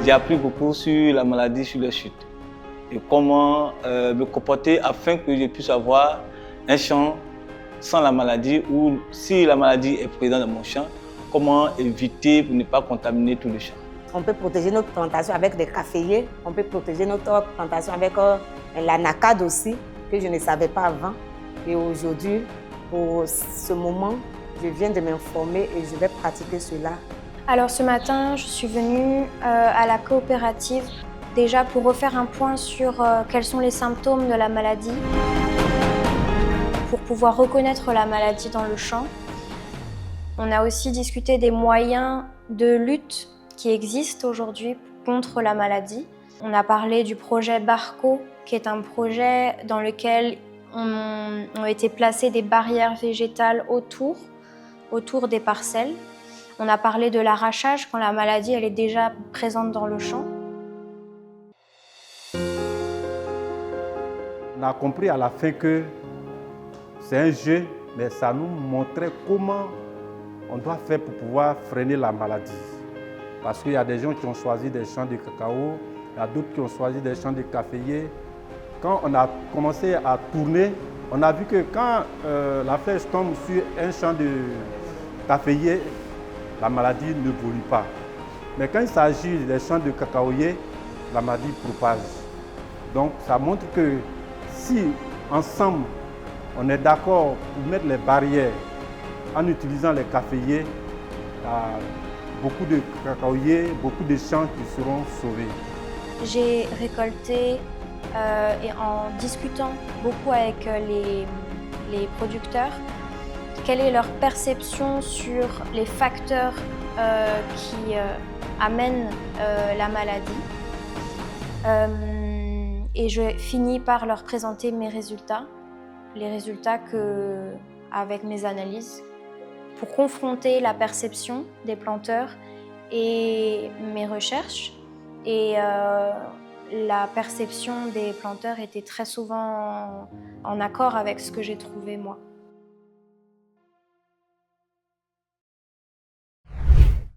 J'ai appris beaucoup sur la maladie, sur les chutes et comment me comporter afin que je puisse avoir un champ sans la maladie ou si la maladie est présente dans mon champ, comment éviter pour ne pas contaminer tout le champ. On peut protéger notre plantation avec des caféiers, on peut protéger notre plantation avec l'anacade aussi, que je ne savais pas avant. Et aujourd'hui, pour ce moment, je viens de m'informer et je vais pratiquer cela. Alors ce matin, je suis venue à la coopérative déjà pour refaire un point sur quels sont les symptômes de la maladie, pour pouvoir reconnaître la maladie dans le champ. On a aussi discuté des moyens de lutte qui existent aujourd'hui contre la maladie. On a parlé du projet Barco, qui est un projet dans lequel ont été placées des barrières végétales autour des parcelles. On a parlé de l'arrachage quand la maladie elle est déjà présente dans le champ. On a compris à la fin que c'est un jeu, mais ça nous montrait comment on doit faire pour pouvoir freiner la maladie. Parce qu'il y a des gens qui ont choisi des champs de cacao, il y a d'autres qui ont choisi des champs de caféiers. Quand on a commencé à tourner, on a vu que quand la flèche tombe sur un champ de caféier, la maladie ne brûle pas. Mais quand il s'agit des champs de cacaoyers, la maladie propage. Donc ça montre que si ensemble on est d'accord pour mettre les barrières en utilisant les caféiers, il y a beaucoup de cacaoyers, beaucoup de champs qui seront sauvés. J'ai récolté et en discutant beaucoup avec les producteurs, quelle est leur perception sur les facteurs qui amènent la maladie. Et je finis par leur présenter mes résultats, les résultats avec mes analyses, pour confronter la perception des planteurs et mes recherches. Et la perception des planteurs était très souvent en accord avec ce que j'ai trouvé moi.